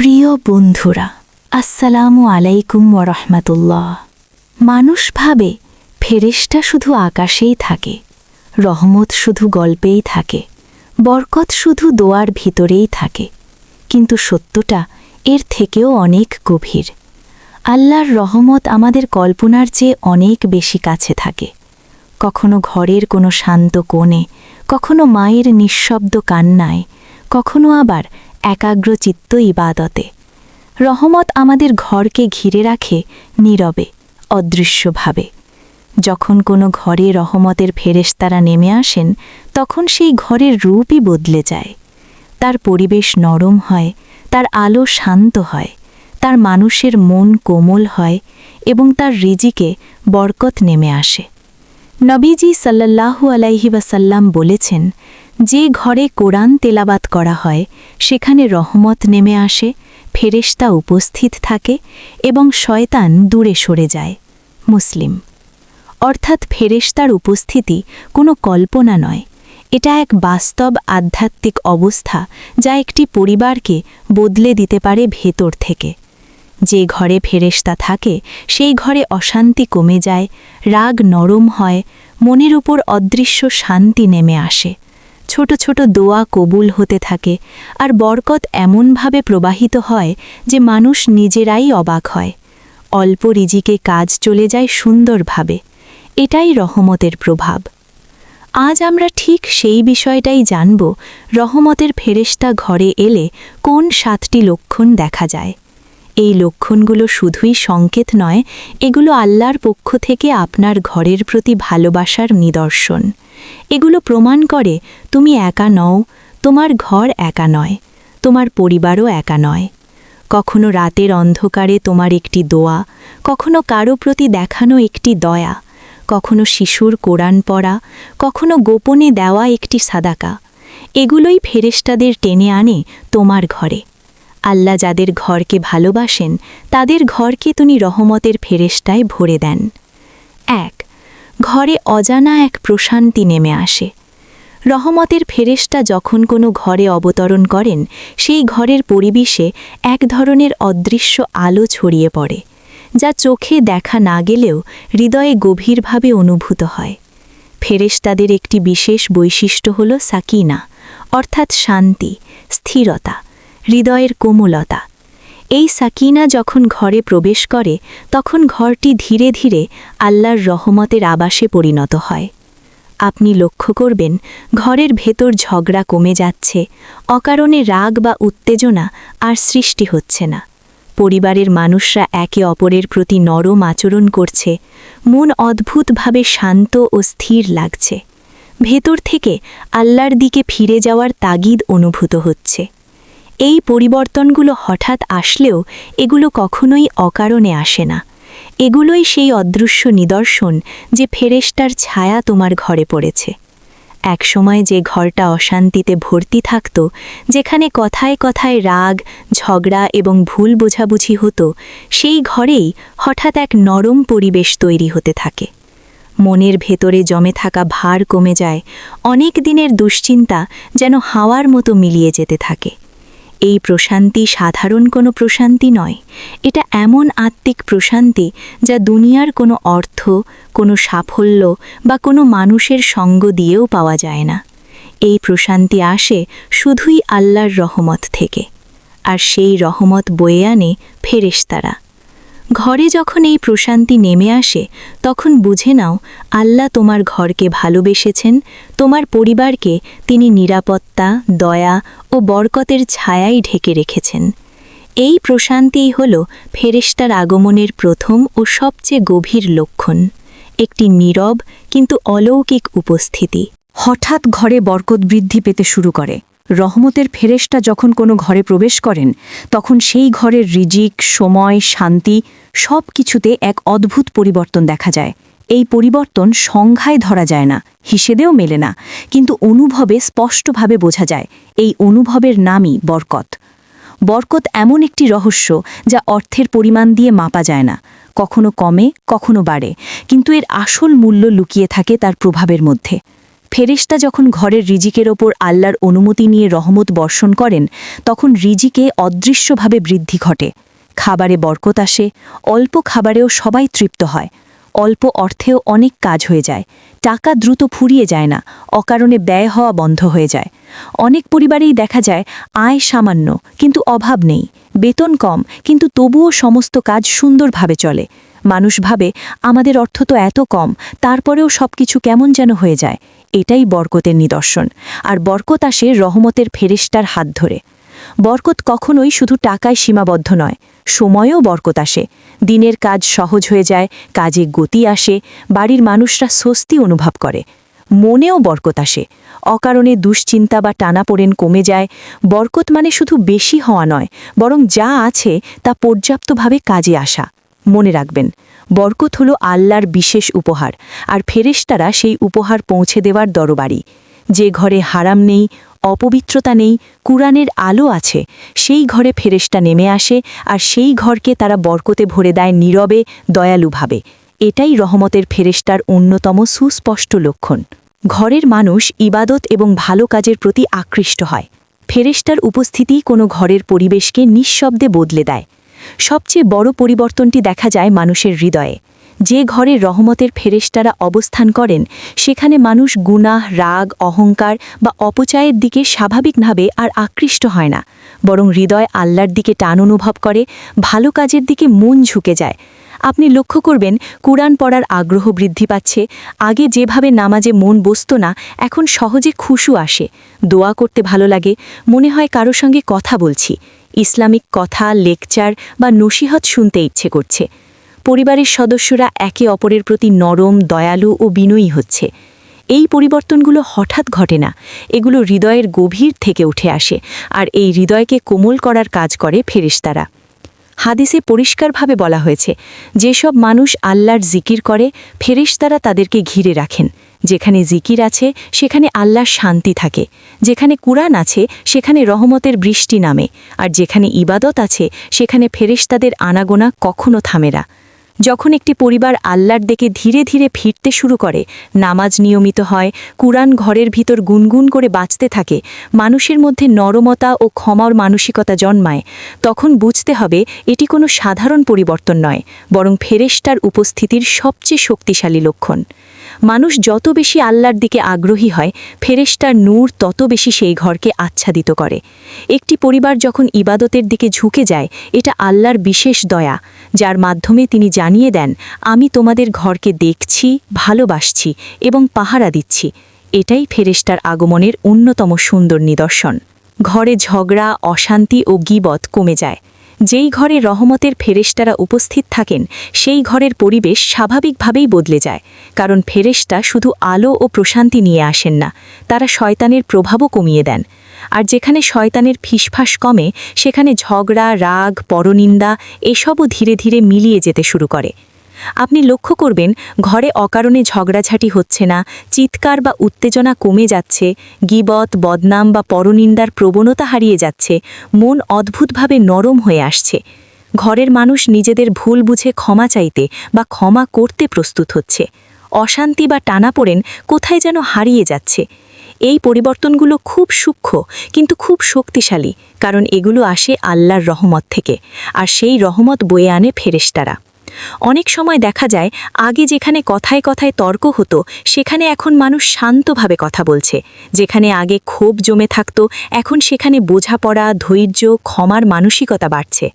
প্রিয় বন্ধুরা, আসসালামু আলাইকুম ওয়া রাহমাতুল্লাহ। মানুষ ভাবে ফেরেশতা শুধু আকাশেই থাকে, রহমত শুধু গল্পেই থাকে, বরকত শুধু দোয়ার ভিতরেই থাকে। কিন্তু সত্যটা এর থেকেও অনেক গভীর। আল্লাহর রহমত আমাদের কল্পনার চেয়ে অনেক বেশি কাছে থাকে। কখনো ঘরের কোনো শান্ত কোণে, কখনো মায়ের নিঃশব্দ কান্নায়, কখনো আবার একাগ্রচিত্ত ইবাদতে। রহমত আমাদের ঘরকে ঘিরে রাখে নীরবে, অদৃশ্যভাবে। যখন কোনো ঘরে রহমতের ফেরেশতারা নেমে আসেন, তখন সেই ঘরের রূপই বদলে যায়। তার পরিবেশ নরম হয়, তার আলো শান্ত হয়, তার মানুষের মন কোমল হয় এবং তার রিজিকে বরকত নেমে আসে। নবীজি সাল্লাল্লাহু আলাইহি ওয়াসাল্লাম বলেছেন, যে ঘরে কোরআন তেলাবাত করা হয় সেখানে রহমত নেমে আসে, ফেরেশতা উপস্থিত থাকে এবং শয়তান দূরে সরে যায়। মুসলিম। অর্থাৎ ফেরেশতার উপস্থিতি কোনো কল্পনা নয়, এটা এক বাস্তব আধ্যাত্মিক অবস্থা যা একটি পরিবারকে বদলে দিতে পারে ভেতর থেকে। যে ঘরে ফেরেশতা থাকে সেই ঘরে অশান্তি কমে যায়, রাগ নরম হয়, মনের উপর অদৃশ্য শান্তি নেমে আসে, ছোট ছোট দোয়া কবুল হতে থাকে, আর বরকত এমনভাবে প্রবাহিত হয় যে মানুষ নিজেরাই অবাক হয়। অল্প রিজিকে কাজ চলে যায় সুন্দরভাবে। এটাই রহমতের প্রভাব। আজ আমরা ঠিক সেই বিষয়টাই জানব, রহমতের ফেরেশতা ঘরে এলে কোন 7টি লক্ষণ দেখা যায়। এই লক্ষণগুলো শুধুই সংকেত নয়, এগুলো আল্লাহর পক্ষ থেকে আপনার ঘরের প্রতি ভালোবাসার নিদর্শন। এগুলো প্রমাণ করে তুমি একা নও, তোমার ঘর একা নয়, তোমার পরিবারও একা নয়। কখনো রাতের অন্ধকারে তোমার একটি দোয়া, কখনো কারো প্রতি দেখানো একটি দয়া, কখনো শিশুর কোরআন পড়া, কখনো গোপনে দেওয়া একটি সাদাকা, এগুলোই ফেরেশতাদের টেনে আনে তোমার ঘরে। আল্লাহ যাদের ঘরকে ভালোবাসেন তাদের ঘরকে তিনি রহমতের ফেরেশতায় ভরে দেন। 1. ঘরে অজানা এক প্রশান্তি নেমে আসে। রহমতের ফেরেশতা যখন কোনো ঘরে অবতরণ করেন, সেই ঘরের পরিবেশে এক ধরনের অদৃশ্য আলো ছড়িয়ে পড়ে, যা চোখে দেখা না গেলেও হৃদয়ে গভীরভাবে অনুভূত হয়। ফেরেশতাদের একটি বিশেষ বৈশিষ্ট্য হল সাকিনা, অর্থাৎ শান্তি, স্থিরতা, হৃদয়ের কোমলতা। এই সাকিনা যখন ঘরে প্রবেশ করে তখন ঘরটি ধীরে ধীরে আল্লাহর রহমতের আবাসে পরিণত হয়। আপনি লক্ষ্য করবেন ঘরের ভেতর ঝগড়া কমে যাচ্ছে, অকারণে রাগ বা উত্তেজনা আর সৃষ্টি হচ্ছে না। পরিবারের মানুষরা একে অপরের প্রতি নরম আচরণ করছে, মন অদ্ভুতভাবে শান্ত ও স্থির লাগছে। ভেতর থেকে আল্লাহর দিকে ফিরে যাওয়ার তাগিদ অনুভূত হচ্ছে। এই পরিবর্তনগুলো হঠাৎ আসলেও এগুলো কখনোই অকারণে আসে না। এগুলোই সেই অদৃশ্য নিদর্শন যে ফেরেশতার ছায়া তোমার ঘরে পড়েছে। একসময় যে ঘরটা অশান্তিতে ভর্তি থাকত, যেখানে কথায় কথায় রাগ, ঝগড়া এবং ভুল বোঝাবুঝি হতো, সেই ঘরেই হঠাৎ এক নরম পরিবেশ তৈরি হতে থাকে। মনের ভেতরে জমে থাকা ভার কমে যায়, অনেক দিনের দুশ্চিন্তা যেন হাওয়ার মতো মিলিয়ে যেতে থাকে। এই প্রশান্তি সাধারণ কোনো প্রশান্তি নয়, এটা এমন আত্মিক প্রশান্তি যা দুনিয়ার কোনো অর্থ, কোনো সাফল্য বা কোনো মানুষের সঙ্গ দিয়েও পাওয়া যায় না। এই প্রশান্তি আসে শুধুই আল্লাহর রহমত থেকে, আর সেই রহমত বয়ে আনে ফেরেশতারা। ঘরে যখন এই প্রশান্তি নেমে আসে তখন বুঝে নাও আল্লাহ তোমার ঘরকে ভালোবেসেছেন, তোমার পরিবারকে তিনি নিরাপত্তা, দয়া ও বরকতের ছায়ায় ঢেকে রেখেছেন। এই প্রশান্তিই হল ফেরেশতার আগমনের প্রথম ও সবচেয়ে গভীর লক্ষণ, একটি নীরব কিন্তু অলৌকিক উপস্থিতি। হঠাৎ ঘরে বরকত বৃদ্ধি পেতে শুরু করে। রহমতের ফেরেশতা যখন কোনো ঘরে প্রবেশ করেন তখন সেই ঘরের রিজিক, সময়, শান্তি সব কিছুতে এক অদ্ভুত পরিবর্তন দেখা যায়। এই পরিবর্তন সংখ্যায় ধরা যায় না, হিসেবেও মেলে না, কিন্তু অনুভবে স্পষ্টভাবে বোঝা যায়। এই অনুভবের নামই বরকত। বরকত এমন একটি রহস্য যা অর্থের পরিমাণ দিয়ে মাপা যায় না, কখনো কমে, কখনো বাড়ে, কিন্তু এর আসল মূল্য লুকিয়ে থাকে তার প্রভাবের মধ্যে। ফেরেশতা যখন ঘরের রিজিকের ওপর আল্লাহর অনুমতি নিয়ে রহমত বর্ষণ করেন তখন রিজিকে অদৃশ্যভাবে বৃদ্ধি ঘটে। খাবারে বরকত আসে, অল্প খাবারেও সবাই তৃপ্ত হয়, অল্প অর্থেও অনেক কাজ হয়ে যায়, টাকা দ্রুত ফুরিয়ে যায় না, অকারণে ব্যয় হওয়া বন্ধ হয়ে যায়। অনেক পরিবারেই দেখা যায় আয় সামান্য কিন্তু অভাব নেই, বেতন কম কিন্তু তবুও সমস্ত কাজ সুন্দরভাবে চলে। মানুষ ভাবে আমাদের অর্থ তো এত কম, তারপরেও সবকিছু কেমন যেন হয়ে যায়। এটাই বরকতের নিদর্শন। আর বরকত আসে রহমতের ফেরেশতার হাত ধরে। বরকত কখনোই শুধু টাকায় সীমাবদ্ধ নয়, সময়েও বরকত আসে। দিনের কাজ সহজ হয়ে যায়, কাজে গতি আসে, বাড়ির মানুষরা স্বস্তি অনুভব করে। মনেও বরকত আসে, অকারণে দুশ্চিন্তা বা টানাপোড়েন কমে যায়। বরকত মানে শুধু বেশি হওয়া নয়, বরং যা আছে তা পর্যাপ্তভাবে কাজে আসা। মনে রাখবেন, বরকত হলো আল্লাহর বিশেষ উপহার, আর ফেরেশতারা সেই উপহার পৌঁছে দেওয়ার দরবারি। যে ঘরে হারাম নেই, অপবিত্রতা নেই, কুরআনের আলো আছে, সেই ঘরে ফেরেশতা নেমে আসে, আর সেই ঘরকে তারা বরকতে ভরে দেয় নীরবে, দয়ালুভাবে। এটাই রহমতের ফেরেশতার অন্যতম সুস্পষ্ট লক্ষণ। ঘরের মানুষ ইবাদত এবং ভালো কাজের প্রতি আকৃষ্ট হয়। ফেরেশতার উপস্থিতি কোনো ঘরের পরিবেশকে নিঃশব্দে বদলে দেয়। সবচেয়ে বড় পরিবর্তনটি দেখা যায় মানুষের হৃদয়ে। যে ঘরে রহমতের ফেরেশতারা অবস্থান করেন সেখানে মানুষ গুনাহ, রাগ, অহংকার বা অপচয়ের দিকে স্বাভাবিকভাবে আর আকৃষ্ট হয় না, বরং হৃদয় আল্লাহর দিকে টান অনুভব করে, ভালো কাজের দিকে মন ঝুঁকে যায়। আপনি লক্ষ্য করবেন কুরআন পড়ার আগ্রহ বৃদ্ধি পাচ্ছে। আগে যেভাবে নামাজে মন বসত না, এখন সহজে খুশু আসে, দোয়া করতে ভালো লাগে, মনে হয় কারো সঙ্গে কথা বলছি, ইসলামিক কথা, লেকচার বা নসিহত শুনতে ইচ্ছে করছে। পরিবারের সদস্যরা একে অপরের প্রতি নরম, দয়ালু ও বিনয়ী হচ্ছে। এই পরিবর্তনগুলো হঠাৎ ঘটে না, এগুলো হৃদয়ের গভীর থেকে উঠে আসে, আর এই হৃদয়কে কোমল করার কাজ করে ফেরেশতারা। হাদিসে পরিষ্কারভাবে বলা হয়েছে, যেসব মানুষ আল্লাহর জিকির করে ফেরেশতারা তাদেরকে ঘিরে রাখেন। যেখানে জিকির আছে সেখানে আল্লাহর শান্তি থাকে, যেখানে কুরআন আছে সেখানে রহমতের বৃষ্টি নামে, আর যেখানে ইবাদত আছে সেখানে ফেরেশতাদের আনাগোনা কখনো থামে না। যখন একটি পরিবার আল্লাহর দিকে ধীরে ধীরে ফিরতে শুরু করে, নামাজ নিয়মিত হয়, কুরআন ঘরের ভিতর গুনগুন করে বাঁচতে থাকে, মানুষের মধ্যে নরমতা ও ক্ষমার মানসিকতা জন্মায়, তখন বুঝতে হবে এটি কোনো সাধারণ পরিবর্তন নয়, বরং ফেরেশতার উপস্থিতির সবচেয়ে শক্তিশালী লক্ষণ। মানুষ যত বেশি আল্লাহর দিকে আগ্রহী হয়, ফেরেশতার নূর তত বেশি সেই ঘরকে আচ্ছাদিত করে। একটি পরিবার যখন ইবাদতের দিকে ঝুঁকে যায়, এটা আল্লাহর বিশেষ দয়া, যার মাধ্যমে তিনি জানিয়ে দেন, আমি তোমাদের ঘরকে দেখছি, ভালোবাসছি এবং পাহারা দিচ্ছি। এটাই ফেরেশতার আগমনের অন্যতম সুন্দর নিদর্শন। ঘরে ঝগড়া, অশান্তি ও গীবত কমে যায়। যেই ঘরে রহমতের ফেরেশতারা উপস্থিত থাকেন সেই ঘরের পরিবেশ স্বাভাবিকভাবেই বদলে যায়, কারণ ফেরেশতা শুধু আলো ও প্রশান্তি নিয়ে আসেন না, তারা শয়তানের প্রভাবও কমিয়ে দেন। আর যেখানে শয়তানের ফিসফাস কমে সেখানে ঝগড়া, রাগ, পরনিন্দা এসবও ধীরে ধীরে মিলিয়ে যেতে শুরু করে। আপনি লক্ষ্য করবেন ঘরে অকারণে ঝগড়াঝাটি হচ্ছে না, চিৎকার বা উত্তেজনা কমে যাচ্ছে, গীবত, বদনাম বা পরনিন্দার প্রবণতা হারিয়ে যাচ্ছে, মন অদ্ভুতভাবে নরম হয়ে আসছে। ঘরের মানুষ নিজেদের ভুল বুঝে ক্ষমা চাইতে বা ক্ষমা করতে প্রস্তুত হচ্ছে। অশান্তি বা টানাপোড়েন কোথায় যেন হারিয়ে যাচ্ছে। এই পরিবর্তনগুলো খুব সূক্ষ্ম কিন্তু খুব শক্তিশালী, কারণ এগুলো আসে আল্লাহর রহমত থেকে, আর সেই রহমত বয়ে আনে ফেরেশতারা। অনেক সময় দেখা যায় আগে যেখানে কথায় কথায় তর্ক হতো সেখানে এখন মানুষ শান্তভাবে কথা বলছে। যেখানে আগে ক্ষোভ জমে থাকত এখন সেখানে বোঝাপড়া, ধৈর্য, ক্ষমার মানসিকতা বাড়ছে।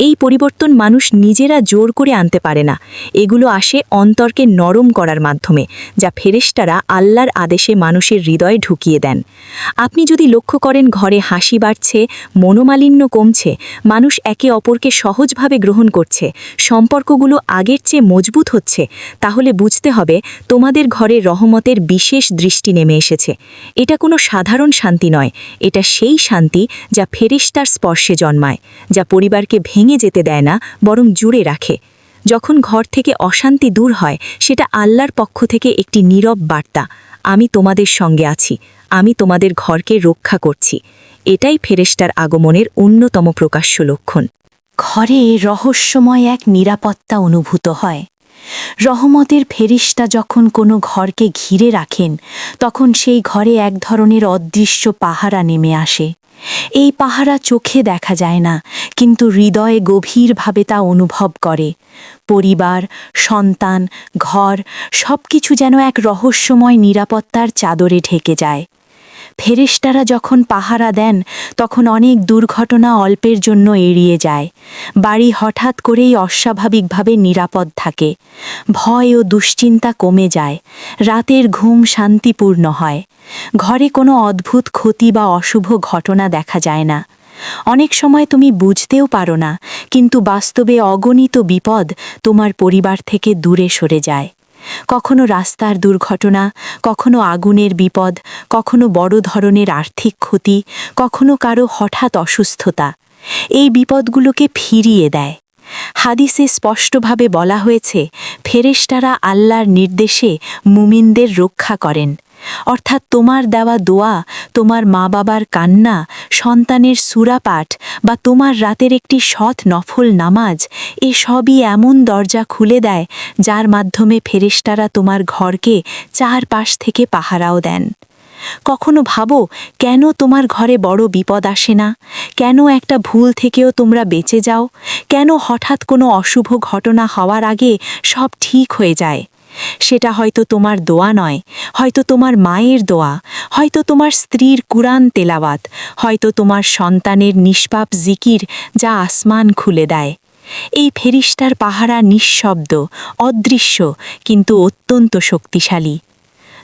এই পরিবর্তন মানুষ নিজেরা জোর করে আনতে পারে না, এগুলো আসে অন্তরকে নরম করার মাধ্যমে, যা ফেরেশতারা আল্লাহর আদেশে মানুষের হৃদয়ে ঢুকিয়ে দেন। আপনি যদি লক্ষ্য করেন ঘরে হাসি বাড়ছে, মনোমালিন্য কমছে, মানুষ একে অপরকে সহজভাবে গ্রহণ করছে, সম্পর্কগুলো আগের চেয়ে মজবুত হচ্ছে, তাহলে বুঝতে হবে তোমাদের ঘরে রহমতের বিশেষ দৃষ্টি নেমে এসেছে। এটা কোনো সাধারণ শান্তি নয়, এটা সেই শান্তি যা ফেরেশতার স্পর্শে জন্মায়, যা পরিবারকে ভেঙে যেতে দেয় না বরং জুড়ে রাখে। যখন ঘর থেকে অশান্তি দূর হয় সেটা আল্লাহর পক্ষ থেকে একটি নীরব বার্তা, আমি তোমাদের সঙ্গে আছি, আমি তোমাদের ঘরকে রক্ষা করছি। এটাই ফেরেশতার আগমনের অন্যতম প্রকাশ্য লক্ষণ। ঘরে রহস্যময় এক নিরাপত্তা অনুভূত হয়। রহমতের ফেরেশতা যখন কোনো ঘরকে ঘিরে রাখেন তখন সেই ঘরে এক ধরনের অদৃশ্য পাহারা নেমে আসে। এই পাহারা চোখে দেখা যায় না, কিন্তু হৃদয়ে গভীরভাবে তা অনুভব করে। পরিবার, সন্তান, ঘর সবকিছু যেন এক রহস্যময় নিরাপত্তার চাদরে ঢেকে যায়। ফেরেশতারা যখন পাহারা দেন তখন অনেক দুর্ঘটনা অল্পের জন্য এড়িয়ে যায়। বাড়ি হঠাৎ করেই অস্বাভাবিকভাবে নিরাপদ থাকে। ভয় ও দুশ্চিন্তা কমে যায়। রাতের ঘুম শান্তিপূর্ণ হয়। ঘরে কোনো অদ্ভুত ক্ষতি বা অশুভ ঘটনা দেখা যায় না। অনেক সময় তুমি বুঝতেও পারো না, কিন্তু বাস্তবে অগণিত বিপদ তোমার পরিবার থেকে দূরে সরে যায়। কখনো রাস্তার দুর্ঘটনা, কখনো আগুনের বিপদ, কখনো বড় ধরনের আর্থিক ক্ষতি, কখনো কারো হঠাৎ অসুস্থতা। এই বিপদগুলোকে ফিরিয়ে দেয়। হাদিসে স্পষ্টভাবে বলা হয়েছে, ফেরেশতারা আল্লাহর নির্দেশে মুমিনদের রক্ষা করেন। অর্থাৎ তোমার দেওয়া দোয়া, তোমার মা বাবার কান্না, সন্তানের সূরা পাঠ বা তোমার রাতের একটি সৎ নফল নামাজ, এসবই এমন দরজা খুলে দেয় যার মাধ্যমে ফেরেশতারা তোমার ঘরকে চারপাশ থেকে পাহারাও দেন। কখনো ভাবো, কেন তোমার ঘরে বড় বিপদ আসে না? কেন একটা ভুল থেকেও তোমরা বেঁচে যাও? কেন হঠাৎ কোনো অশুভ ঘটনা হওয়ার আগে সব ঠিক হয়ে যায়? সেটা হয়তো তোমার দোয়া নয়, হয়তো তোমার মায়ের দোয়া, হয়তো তোমার স্ত্রীর কুরআন তেলাওয়াত, হয়তো তোমার সন্তানের নিষ্পাপ জিকির যা আসমান খুলে দেয়। এই ফেরেশতার পাহারা নিঃশব্দ, অদৃশ্য, কিন্তু অত্যন্ত শক্তিশালী।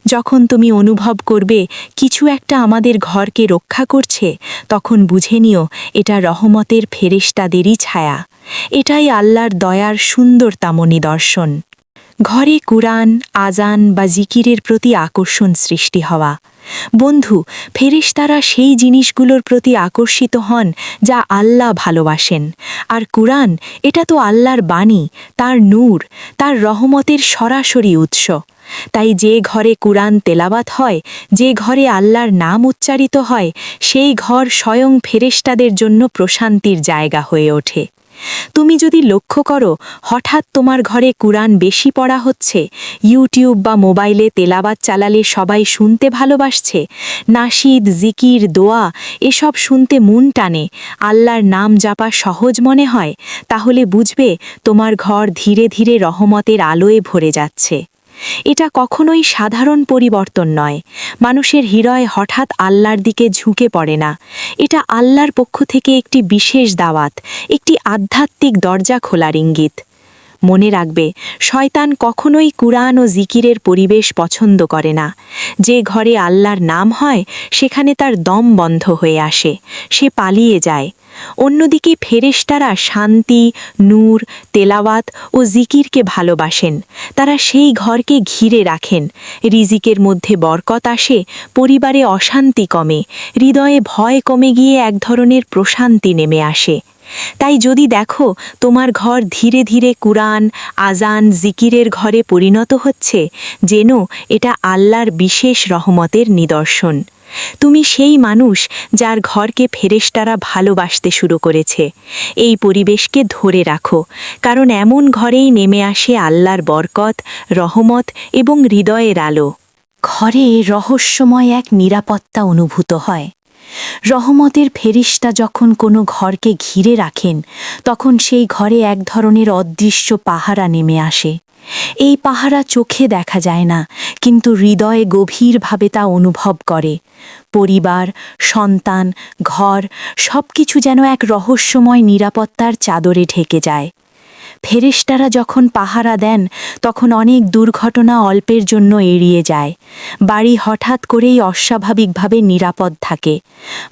যখন তুমি অনুভব করবে কিছু একটা আমাদের ঘরকে রক্ষা করছে, তখন বুঝে নিও এটা রহমতের ফেরেশতাদেরই ছায়া। এটাই আল্লাহর দয়ার সুন্দরতম নিদর্শন। ঘরে কুরআন, আজান বা জিকিরের প্রতি আকর্ষণ সৃষ্টি হওয়া। বন্ধু, ফেরেশতারা সেই জিনিসগুলোর প্রতি আকর্ষিত হন যা আল্লাহ ভালোবাসেন। আর কুরআন, এটা তো আল্লাহর বাণী, তার নূর, তার রহমতের সরাসরি উৎস। তাই যে ঘরে কুরআন তেলাওয়াত হয়, যে ঘরে আল্লাহর নাম উচ্চারিত হয়, সেই ঘর স্বয়ং ফেরেশতাদের জন্য প্রশান্তির জায়গা হয়ে ওঠে। তুমি যদি লক্ষ্য করো, হঠাৎ তোমার ঘরে কুরআন বেশি পড়া হচ্ছে, ইউটিউব বা মোবাইলে তেলাওয়াত চালালে সবাই শুনতে ভালোবাসছে, নাশিদ, জিকির, দোয়া এসব শুনতে মন টানে, আল্লাহর নাম জাপা সহজ মনে হয়, তাহলে বুঝবে তোমার ঘর ধীরে ধীরে রহমতের আলোয় ভরে যাচ্ছে। এটা কখনোই সাধারণ পরিবর্তন নয়। মানুষের হৃদয় হঠাৎ আল্লাহর দিকে ঝুঁকে পড়ে না। এটা আল্লাহর পক্ষ থেকে একটি বিশেষ দাওয়াত, একটি আধ্যাত্মিক দরজা খোলার ইঙ্গিত। মনে রাখবে, শয়তান কখনোই কুরআন ও জিকিরের পরিবেশ পছন্দ করে না। যে ঘরে আল্লাহর নাম হয়, সেখানে তার দম বন্ধ হয়ে আসে, সে পালিয়ে যায়। অন্যদিকে ফেরেশতারা শান্তি, নূর, তেলাওয়াত ও জিকিরকে ভালোবাসেন। তারা সেই ঘরকে ঘিরে রাখেন। রিজিকের মধ্যে বরকত আসে, পরিবারে অশান্তি কমে, হৃদয়ে ভয় কমে গিয়ে এক ধরনের প্রশান্তি নেমে আসে। তাই যদি দেখো তোমার ঘর ধীরে ধীরে কুরআন, আজান, জিকিরের ঘরে পরিণত হচ্ছে, যেন এটা আল্লাহর বিশেষ রহমতের নিদর্শন। তুমি সেই মানুষ যার ঘরকে ফেরেশতারা ভালোবাসতে শুরু করেছে। এই পরিবেশকে ধরে রাখো, কারণ এমন ঘরেই নেমে আসে আল্লাহর বরকত, রহমত এবং হৃদয়ের আলো। ঘরে রহস্যময় এক নিরাপত্তা অনুভূত হয়। রহমতের ফেরেশতা যখন কোনো ঘরকে ঘিরে রাখেন তখন সেই ঘরে এক ধরনের অদৃশ্য পাহারা নেমে আসে। এই পাহারা চোখে দেখা যায় না, কিন্তু হৃদয়ে গভীরভাবে তা অনুভব করে। পরিবার, সন্তান, ঘর সবকিছু যেন এক রহস্যময় নিরাপত্তার চাদরে ঢেকে যায়। ফেরেশতারা যখন পাহারা দেন তখন অনেক দুর্ঘটনা অল্পের জন্য এড়িয়ে যায়। বাড়ি হঠাৎ করেই অস্বাভাবিকভাবে নিরাপদ থাকে।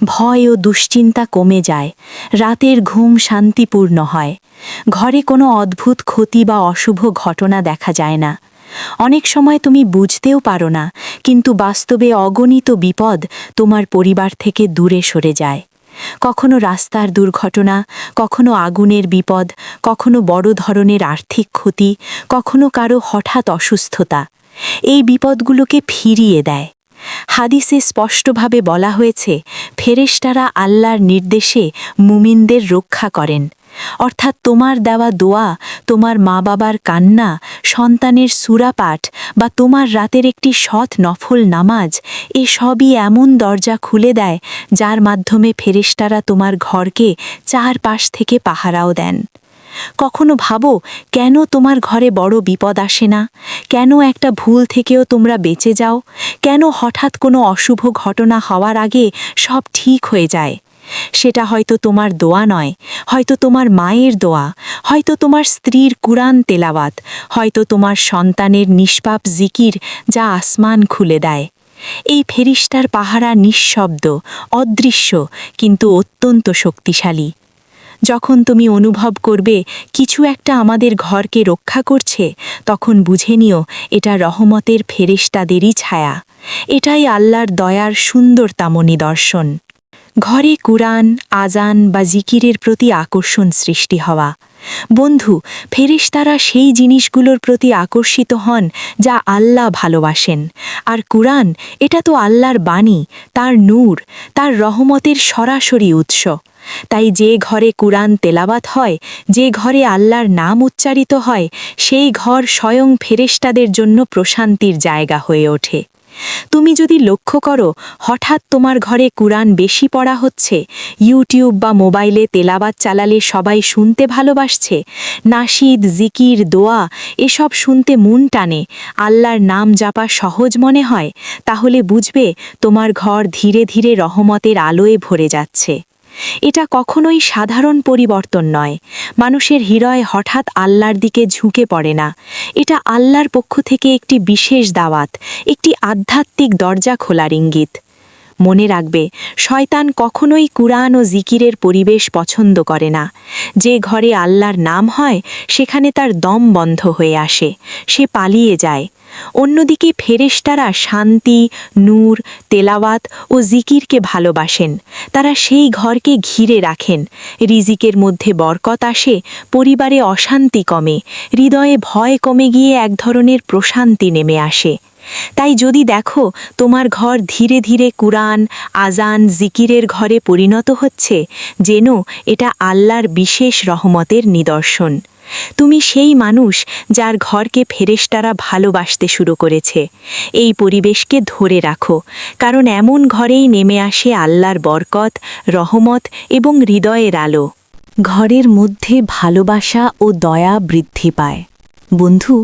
ভয় ও দুশ্চিন্তা কমে যায়। রাতের ঘুম শান্তিপূর্ণ হয়। ঘরে কোনো অদ্ভুত ক্ষতি বা অশুভ ঘটনা দেখা যায় না। অনেক সময় তুমি বুঝতেও পারো না, কিন্তু বাস্তবে অগণিত বিপদ তোমার পরিবার থেকে দূরে সরে যায়। কখনো রাস্তার দুর্ঘটনা, কখনো আগুনের বিপদ, কখনো বড় ধরনের আর্থিক ক্ষতি, কখনো কারো হঠাৎ অসুস্থতা। এই বিপদগুলোকে ফিরিয়ে দেয়। হাদিসে স্পষ্টভাবে বলা হয়েছে ফেরেশতারা আল্লাহর নির্দেশে মুমিনদের রক্ষা করেন। অর্থাৎ তোমার দেওয়া দোয়া, তোমার মা বাবার কান্না, সন্তানের সূরা পাঠ বা তোমার রাতের একটি সৎ নফল নামাজ, এসবই এমন দরজা খুলে দেয় যার মাধ্যমে ফেরেশতারা তোমার ঘরকে চারপাশ থেকে পাহারাও দেন। কখনো ভাবো কেন তোমার ঘরে বড় বিপদ আসে না? কেন একটা ভুল থেকেও তোমরা বেঁচে যাও? কেন হঠাৎ কোনো অশুভ ঘটনা হওয়ার আগে সব ঠিক হয়ে যায়? সেটা হয়তো তোমার দোয়া নয়, হয়তো তোমার মায়ের দোয়া, হয়তো তোমার স্ত্রীর কুরআন তেলাওয়াত, হয়তো তোমার সন্তানের নিষ্পাপ জিকির যা আসমান খুলে দেয়। এই ফেরেশতার পাহারা নিঃশব্দ, অদৃশ্য, কিন্তু অত্যন্ত শক্তিশালী। যখন তুমি অনুভব করবে কিছু একটা আমাদের ঘরকে রক্ষা করছে, তখন বুঝে নিও এটা রহমতের ফেরেশতাদেরই ছায়া। এটাই আল্লাহর দয়ার সুন্দরতম নিদর্শন। ঘরে কুরআন, আজান বা জিকিরের প্রতি আকর্ষণ সৃষ্টি হওয়া। বন্ধু, ফেরেশতারা সেই জিনিসগুলোর প্রতি আকর্ষিত হন যা আল্লাহ ভালোবাসেন। আর কুরআন, এটা তো আল্লাহর বাণী, তার নূর, তার রহমতের সরাসরি উৎস। তাই যে ঘরে কুরআন তেলাওয়াত হয়, যে ঘরে আল্লাহর নাম উচ্চারিত হয়, সেই ঘর স্বয়ং ফেরেশতাদের জন্য প্রশান্তির জায়গা হয়ে ওঠে। তুমি যদি লক্ষ্য করো হঠাৎ তোমার ঘরে কুরআন বেশি পড়া হচ্ছে, ইউটিউব বা মোবাইলে তেলাওয়াত চালালে সবাই শুনতে ভালোবাসছে, নাশিদ, জিকির, দোয়া এসব শুনতে মন টানে, আল্লাহর নাম জাপা সহজ মনে হয়, তাহলে বুঝবে তোমার ঘর ধীরে ধীরে রহমতের আলোয় ভরে যাচ্ছে। এটা কখনোই সাধারণ পরিবর্তন নয়। মানুষের হৃদয় হঠাৎ আল্লাহর দিকে ঝুঁকে পড়ে না। এটা আল্লাহর পক্ষ থেকে একটি বিশেষ দাওয়াত, একটি আধ্যাত্মিক দরজা খোলার ইঙ্গিত। মনে রাখবে, শয়তান কখনোই কুরআন ও জিকিরের পরিবেশ পছন্দ করে না। যে ঘরে আল্লাহর নাম হয় সেখানে তার দম বন্ধ হয়ে আসে, সে পালিয়ে যায়। অন্যদিকে ফেরেশতারা শান্তি, নূর, তেলাওয়াত ও জিকিরকে ভালোবাসেন। তারা সেই ঘরকে ঘিরে রাখেন। রিজিকের মধ্যে বরকত আসে, পরিবারে অশান্তি কমে, হৃদয়ে ভয় কমে গিয়ে এক ধরনের প্রশান্তি নেমে আসে। তাই যদি দেখো তোমার ঘর ধীরে ধীরে কুরআন, আজান, জিকিরের ঘরে পরিণত হচ্ছে, যেন এটা আল্লাহর বিশেষ রহমতের নিদর্শন। তুমি সেই মানুষ যার ঘরকে ফেরেশতারা ভালোবাসতে শুরু করেছে। এই পরিবেশকে ধরে রাখো, কারণ এমন ঘরেই নেমে আসে আল্লাহর বরকত, রহমত এবং হৃদয়ের আলো। ঘরের মধ্যে ভালোবাসা ও দয়া বৃদ্ধি পায়। বন্ধু,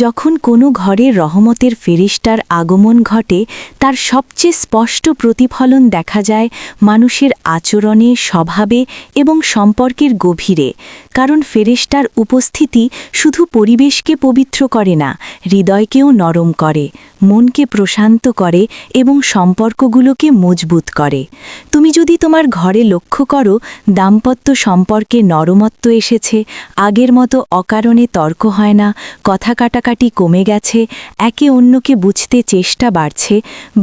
যখন কোনো ঘরে রহমতের ফেরেশতার আগমন ঘটে, তার সবচেয়ে স্পষ্ট প্রতিফলন দেখা যায় মানুষের আচরণে, স্বভাবে এবং সম্পর্কের গভীরে। কারণ ফেরেশতার উপস্থিতি শুধু পরিবেশকে পবিত্র করে না, হৃদয়কেও নরম করে, মনকে প্রশান্ত করে এবং সম্পর্কগুলোকে মজবুত করে। তুমি যদি তোমার ঘরে লক্ষ্য করো দাম্পত্য সম্পর্কে নরমত্ব এসেছে, আগের মতো অকারণে তর্ক হয় না, কথা কাটাকাটি কমে গেছে, একে অন্যকে বুঝতে চেষ্টা বাড়ছে,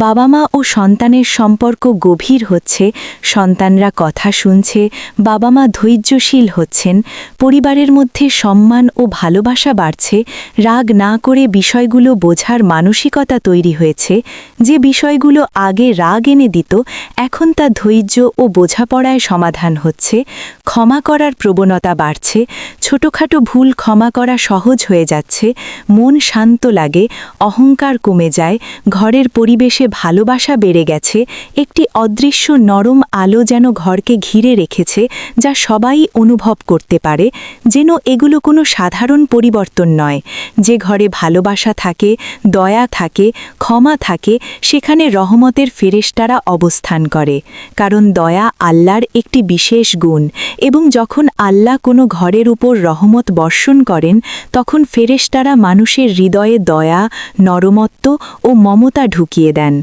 বাবা মা ও সন্তানের সম্পর্ক গভীর হচ্ছে, সন্তানরা কথা শুনছে, বাবা মা ধৈর্যশীল হচ্ছেন, পরিবারের মধ্যে সম্মান ও ভালোবাসা বাড়ছে, রাগ না করে বিষয়গুলো বোঝার মানসিকতা তৈরি হয়েছে, যে বিষয়গুলো আগে রাগ এনে দিত এখন তা ধৈর্য ও বোঝাপড়ায় সমাধান হচ্ছে, ক্ষমা করার প্রবণতা বাড়ছে, ছোটখাটো ভুল ক্ষমা করা সহজ হয়ে যাচ্ছে, মন শান্ত লাগে, অহংকার কমে যায়, ঘরের পরিবেশে ভালোবাসা বেড়ে গেছে, একটি অদৃশ্য নরম আলো যেন ঘরকে ঘিরে রেখেছে, যা সবাই অনুভব করতে পারে, যেন এগুলো কোনো সাধারণ পরিবর্তন নয়। যে ঘরে ভালোবাসা থাকে, দয়া থাকে, ক্ষমা থাকে, সেখানে রহমতের ফেরেশতারা অবস্থান করে। কারণ দয়া আল্লাহর একটি বিশেষ গুণ, এবং যখন আল্লাহ কোনো ঘরের উপর রহমত বর্ষণ করেন, তখন ফেরেশতারা মানুষের হৃদয়ে দয়া, নরমত্ব ও মমতা ঢুকিয়ে দেন।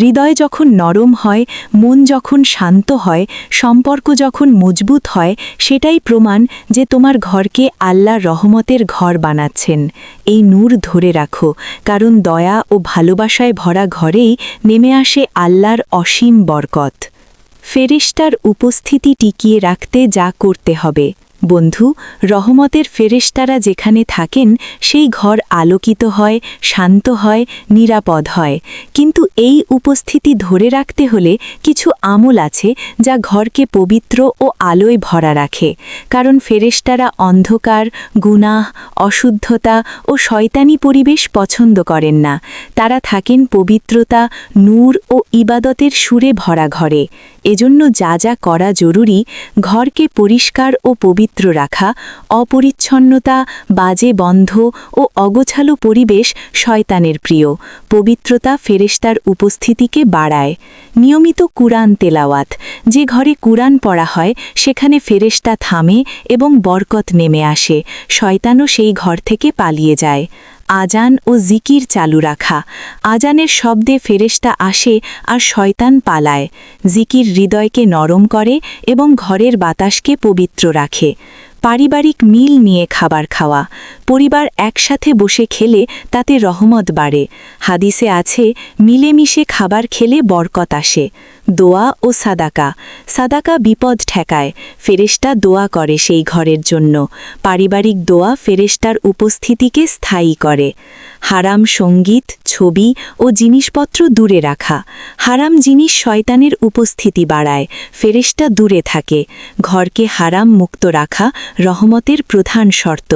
হৃদয় যখন নরম হয়, মন যখন শান্ত হয়, সম্পর্ক যখন মজবুত হয়, সেটাই প্রমাণ যে তোমার ঘরকে আল্লাহ রহমতের ঘর বানাচ্ছেন। এই নূর ধরে রাখো, কারণ দয়া ও ভালোবাসায় ভরা ঘরেই নেমে আসে আল্লাহর অসীম বরকত। ফেরেশতার উপস্থিতি টিকিয়ে রাখতে যা করতে হবে: বন্ধু, রহমতের ফেরেশতারা যেখানে থাকেন সেই ঘর আলোকিত হয়, শান্ত হয়, নিরাপদ হয়। কিন্তু এই উপস্থিতি ধরে রাখতে হলে কিছু আমল আছে যা ঘরকে পবিত্র ও আলোয় ভরা রাখে। কারণ ফেরেশতারা অন্ধকার, গুনাহ, অশুদ্ধতা ও শয়তানি পরিবেশ পছন্দ করেন না। তারা থাকেন পবিত্রতা, নূর ও ইবাদতের সুরে ভরা ঘরে। এজন্য যা যা করা জরুরি, ঘরকে পরিষ্কার ও পবিত্র রাখা, অপরিচ্ছন্নতা, বাজে বন্ধ ও অগোছালো পরিবেশ শয়তানের প্রিয়। পবিত্রতা ফেরেশতার উপস্থিতিকে বাড়ায়। নিয়মিত কুরআন তেলাওয়াত। যে ঘরে কুরআন পড়া হয় সেখানে ফেরেশতা থামে এবং বরকত নেমে আসে। শয়তানও সেই ঘর থেকে পালিয়ে যায়। আজান ও জিকির চালু রাখা। আজানের শব্দে ফেরেশতা আসে আর শয়তান পালায়। জিকির হৃদয়কে নরম করে এবং ঘরের বাতাসকে পবিত্র রাখে। পারিবারিক মিল নিয়ে খাবার খাওয়া। পরিবার একসাথে বসে খেলে তাতে রহমত বাড়ে। হাদিসে আছে, মিলেমিশে খাবার খেলে বরকত আসে। দোয়া ও সাদাকা। সাদাকা বিপদ ঠেকায়। ফেরেশতা দোয়া করে সেই ঘরের জন্য। পারিবারিক দোয়া ফেরেশতার উপস্থিতিকে স্থায়ী করে। হারাম সঙ্গীত, ছবি ও জিনিসপত্র দূরে রাখা। হারাম জিনিস শয়তানের উপস্থিতি বাড়ায়। ফেরেশতা দূরে থাকে। ঘরকে হারাম মুক্ত রাখা রহমতের প্রধান শর্ত।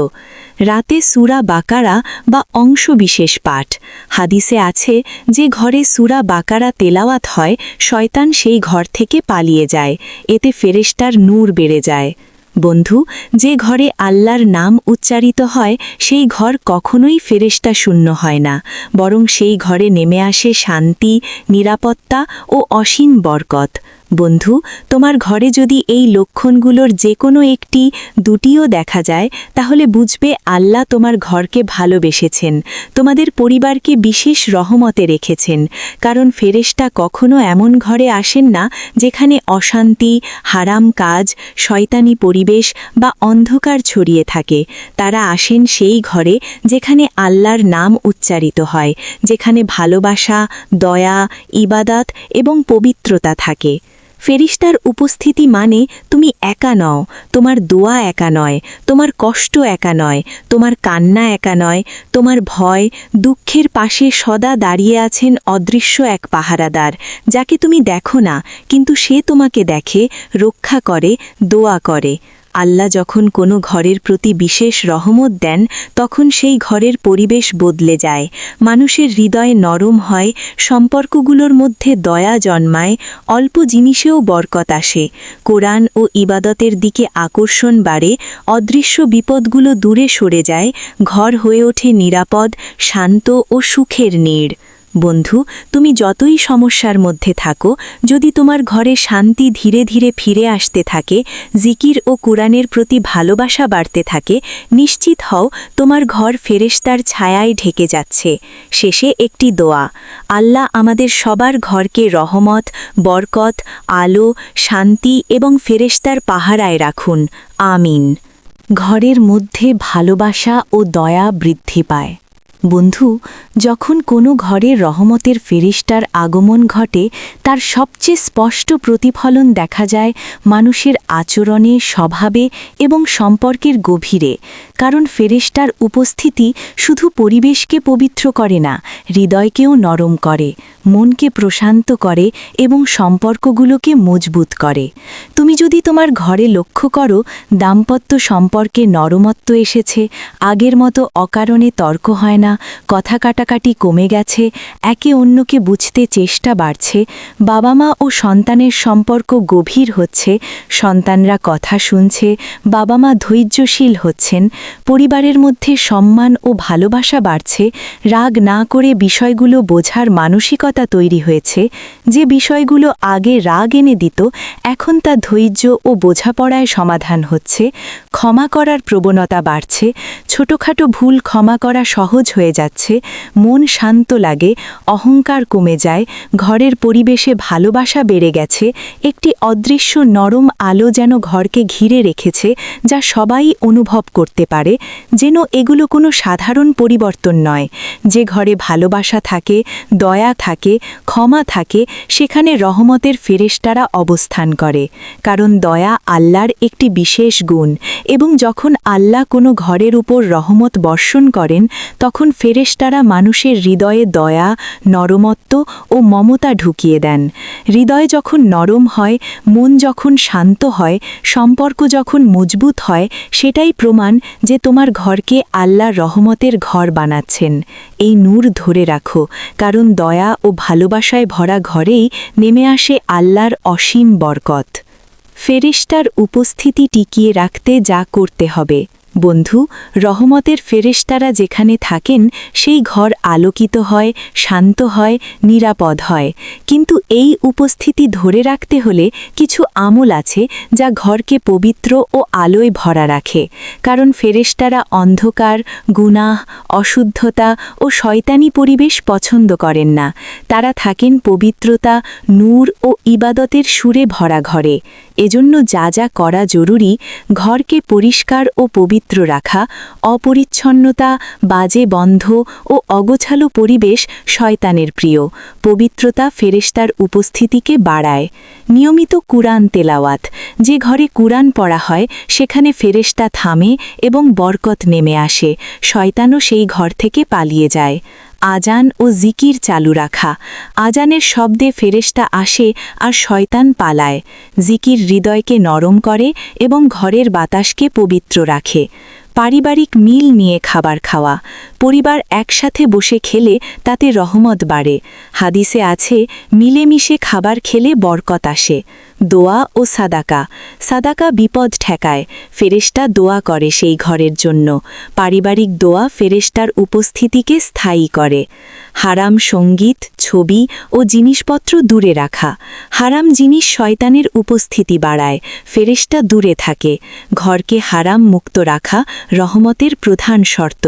রাতে সূরা বাকারা বা অংশবিশেষ পাঠ। হাদিসে আছে, যে ঘরে সূরা বাকারা তেলাওয়াত হয় শয়তান সেই ঘর থেকে পালিয়ে যায়। এতে ফেরেশতার নূর বেড়ে যায়। বন্ধু, যে ঘরে আল্লাহর নাম উচ্চারিত হয় সেই ঘর কখনোই ফেরেশতা শূন্য হয় না, বরং সেই ঘরে নেমে আসে শান্তি, নিরাপত্তা ও অসীম বরকত। বন্ধু, তোমার ঘরে যদি এই লক্ষণগুলোর যে কোনো একটি, দুটিও দেখা যায় তাহলে বুঝবে আল্লাহ তোমার ঘরকে ভালোবেসেছেন, তোমাদের পরিবারকে বিশেষ রহমতে রেখেছেন। কারণ ফেরেশতা কখনো এমন ঘরে আসেন না যেখানে অশান্তি, হারাম কাজ, শয়তানি পরিবেশ বা অন্ধকার ছড়িয়ে থাকে। তারা আসেন সেই ঘরে যেখানে আল্লাহর নাম উচ্চারিত হয়, যেখানে ভালোবাসা, দয়া, ইবাদত এবং পবিত্রতা থাকে। ফেরেশতার উপস্থিতি মানে তুমি একা নও, তোমার দোয়া একা নয়, তোমার কষ্ট একা নয়, তোমার কান্না একা নয়, তোমার ভয়, দুঃখের পাশে সদা দাঁড়িয়ে আছেন অদৃশ্য এক পাহারাদার, যাকে তুমি দেখো না কিন্তু সে তোমাকে দেখে, রক্ষা করে, দোয়া করে। আল্লাহ যখন কোনো ঘরের প্রতি বিশেষ রহমত দেন তখন সেই ঘরের পরিবেশ বদলে যায়। মানুষের হৃদয় নরম হয়, সম্পর্কগুলোর মধ্যে দয়া জন্মায়, অল্প জিনিসেও বরকত আসে। কোরআন ও ইবাদতের দিকে আকর্ষণ বাড়ে, অদৃশ্য বিপদগুলো দূরে সরে যায়, ঘর হয়ে ওঠে নিরাপদ, শান্ত ও সুখের নীড়। বন্ধু, তুমি যতই সমস্যার মধ্যে থাকো, যদি তোমার ঘরে শান্তি ধীরে ধীরে ফিরে আসতে থাকে, জিকির ও কুরআনের প্রতি ভালোবাসা বাড়তে থাকে, নিশ্চিত হও তোমার ঘর ফেরেশতার ছায়ায় ঢেকে যাচ্ছে। শেষে একটি দোয়া। আল্লাহ আমাদের সবার ঘরকে রহমত, বরকত, আলো, শান্তি এবং ফেরেশতার পাহারায় রাখুন। আমিন। ঘরের মধ্যে ভালোবাসা ও দয়া বৃদ্ধি পায়। বন্ধু, যখন কোনো ঘরে রহমতের ফেরেশতার আগমন ঘটে তার সবচেয়ে স্পষ্ট প্রতিফলন দেখা যায় মানুষের আচরণে, স্বভাবে এবং সম্পর্কের গভীরে। কারণ ফেরেশতার উপস্থিতি শুধু পরিবেশকে পবিত্র করে না, হৃদয়কেও নরম করে, মনকে প্রশান্ত করে এবং সম্পর্কগুলোকে মজবুত করে। তুমি যদি তোমার ঘরে লক্ষ্য করো দাম্পত্য সম্পর্কে নরমত্ব এসেছে, আগের মতো অকারণে তর্ক হয় না, কথা কাটাকাটি কমে গেছে, একে অন্যকে বুঝতে চেষ্টা বাড়ছে, বাবা মা ও সন্তানের সম্পর্ক গভীর হচ্ছে, সন্তানরা কথা শুনছে, বাবা মা ধৈর্যশীল হচ্ছেন, পরিবারের মধ্যে সম্মান ও ভালোবাসা বাড়ছে, রাগ না করে বিষয়গুলো বোঝার মানসিকতা তৈরি হয়েছে, যে বিষয়গুলো আগে রাগ এনে দিত এখন তা ধৈর্য ও বোঝাপড়ায় সমাধান হচ্ছে, ক্ষমা করার প্রবণতা বাড়ছে, ছোটখাটো ভুল ক্ষমা করা সহজ হয়ে যাচ্ছে, মন শান্ত লাগে, অহংকার কমে যায়, ঘরের পরিবেশে ভালোবাসা বেড়ে গেছে, একটি অদৃশ্য নরম আলো যেন ঘরকে ঘিরে রেখেছে যা সবাই অনুভব করতে পারে। পারে, যেন এগুলো কোনো সাধারণ পরিবর্তন নয়। যে ঘরে ভালোবাসা থাকে, দয়া থাকে, ক্ষমা থাকে, সেখানে রহমতের ফেরেশতারা অবস্থান করে। কারণ দয়া আল্লাহর একটি বিশেষ গুণ, এবং যখন আল্লাহ কোনো ঘরের উপর রহমত বর্ষণ করেন, তখন ফেরেশতারা মানুষের হৃদয়ে দয়া, নরমত্ব ও মমতা ঢুকিয়ে দেন। হৃদয় যখন নরম হয়, মন যখন শান্ত হয়, সম্পর্ক যখন মজবুত হয়, সেটাই প্রমাণ যে তোমার ঘরকে আল্লাহ রহমতের ঘর বানাচ্ছেন। এই নূর ধরে রাখো, কারণ দয়া ও ভালোবাসায় ভরা ঘরেই নেমে আসে আল্লাহর অসীম বরকত। ফেরেশতার উপস্থিতি টিকিয়ে রাখতে যা করতে হবে। বন্ধু, রহমতের ফেরেশতারা যেখানে থাকেন সেই ঘর আলোকিত হয়, শান্ত হয়, নিরাপদ হয়। কিন্তু এই উপস্থিতি ধরে রাখতে হলে কিছু আমল আছে যা ঘরকে পবিত্র ও আলোয় ভরা রাখে। কারণ ফেরেশতারা অন্ধকার, গুনাহ, অশুদ্ধতা ও শয়তানি পরিবেশ পছন্দ করেন না। তারা থাকেন পবিত্রতা, নূর ও ইবাদতের সুরে ভরা ঘরে। এজন্য যা যা করা জরুরি: ঘরকে পরিষ্কার ও পবিত্র রাখা। অপরিচ্ছন্নতা, বাজে বন্ধ ও অগোছালো পরিবেশ শয়তানের প্রিয়। পবিত্রতা ফেরেশতার উপস্থিতিকে বাড়ায়। নিয়মিত কুরআন তেলাওয়াত। যে ঘরে কুরআন পড়া হয় সেখানে ফেরেশতা থামে এবং বরকত নেমে আসে। শয়তানও সেই ঘর থেকে পালিয়ে যায়। আজান ও জিকির চালু রাখা। আজানের শব্দে ফেরেশতা আসে আর শয়তান পালায়। জিকির হৃদয়কে নরম করে এবং ঘরের বাতাসকে পবিত্র রাখে। পারিবারিক মিল নিয়ে খাবার খাওয়া। পরিবার একসাথে বসে খেলে তাতে রহমত বাড়ে। হাদিসে আছে, মিলেমিশে খাবার খেলে বরকত আসে। দোয়া ও সাদাকা। সাদাকা বিপদ ঠেকায়। ফেরেশতা দোয়া করে সেই ঘরের জন্য। পারিবারিক দোয়া ফেরেশতার উপস্থিতিকে স্থায়ী করে। হারাম সঙ্গীত, ছবি ও জিনিসপত্র দূরে রাখা। হারাম জিনিস শয়তানের উপস্থিতি বাড়ায়। ফেরেশতা দূরে থাকে। ঘরকে হারাম মুক্ত রাখা রহমতের প্রধান শর্ত।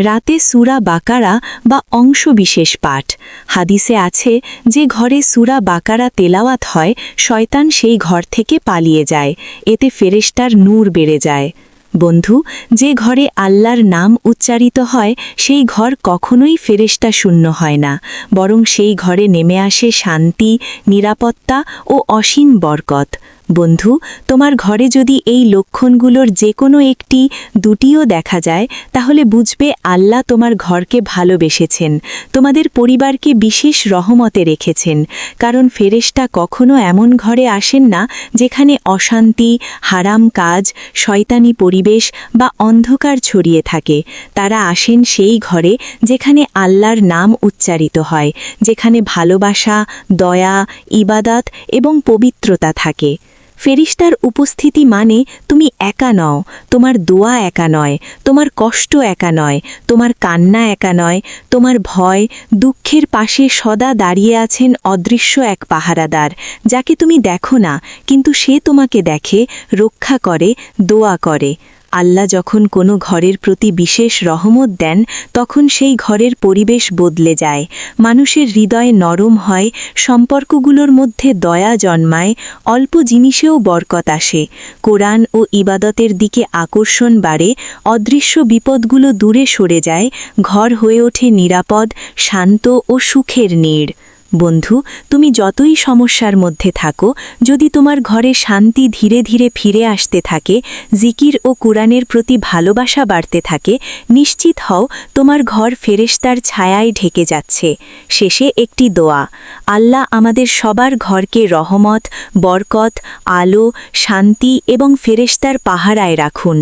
রাতে সূরা বাকারা বা অংশবিশেষ পাঠ। হাদিসে আছে, যে ঘরে সূরা বাকারা তেলাওয়াত হয় শয়তান সেই ঘর থেকে পালিয়ে যায়। এতে ফেরেশতার নূর বেড়ে যায়। বন্ধু, যে ঘরে আল্লাহর নাম উচ্চারিত হয় সেই ঘর কখনোই ফেরেশতা শূন্য হয় না, বরং সেই ঘরে নেমে আসে শান্তি, নিরাপত্তা ও অসীম বরকত। বন্ধু, তোমার ঘরে যদি এই লক্ষণগুলোর যে কোনো একটি, দুটিও দেখা যায়, তাহলে বুঝবে আল্লাহ তোমার ঘরকে ভালোবেসেছেন, তোমাদের পরিবারকে বিশেষ রহমতে রেখেছেন। কারণ ফেরেশতা কখনো এমন ঘরে আসেন না যেখানে অশান্তি, হারাম কাজ, শয়তানি পরিবেশ বা অন্ধকার ছড়িয়ে থাকে। তারা আসেন সেই ঘরে যেখানে আল্লাহর নাম উচ্চারিত হয়, যেখানে ভালোবাসা, দয়া, ইবাদত এবং পবিত্রতা থাকে। ফেরেশতার উপস্থিতি মানে তুমি একা নও, তোমার দোয়া একা নয়, তোমার কষ্ট একা নয়, তোমার কান্না একা নয়, তোমার ভয়, দুঃখের পাশে সদা দাঁড়িয়ে আছেন অদৃশ্য এক পাহারাদার, যাকে তুমি দেখো না, কিন্তু সে তোমাকে দেখে, রক্ষা করে, দোয়া করে। আল্লাহ যখন কোনো ঘরের প্রতি বিশেষ রহমত দেন, তখন সেই ঘরের পরিবেশ বদলে যায়। মানুষের হৃদয় নরম হয়, সম্পর্কগুলোর মধ্যে দয়া জন্মায়, অল্প জিনিসেও বরকত আসে। কোরআন ও ইবাদতের দিকে আকর্ষণ বাড়ে, অদৃশ্য বিপদগুলো দূরে সরে যায়, ঘর হয়ে ওঠে নিরাপদ, শান্ত ও সুখের নীড়। বন্ধু, তুমি যতই সমস্যার মধ্যে থাকো, যদি তোমার ঘরে শান্তি ধীরে ধীরে ফিরে আসতে থাকে, জিকির ও কুরআনের প্রতি ভালোবাসা বাড়তে থাকে, নিশ্চিত হও তোমার ঘর ফেরেশতার ছায়ায় ঢেকে যাচ্ছে। শেষে একটি দোয়া: আল্লাহ আমাদের সবার ঘরকে রহমত, বরকত, আলো, শান্তি এবং ফেরেশতার পাহারায় রাখুন।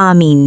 আমিন।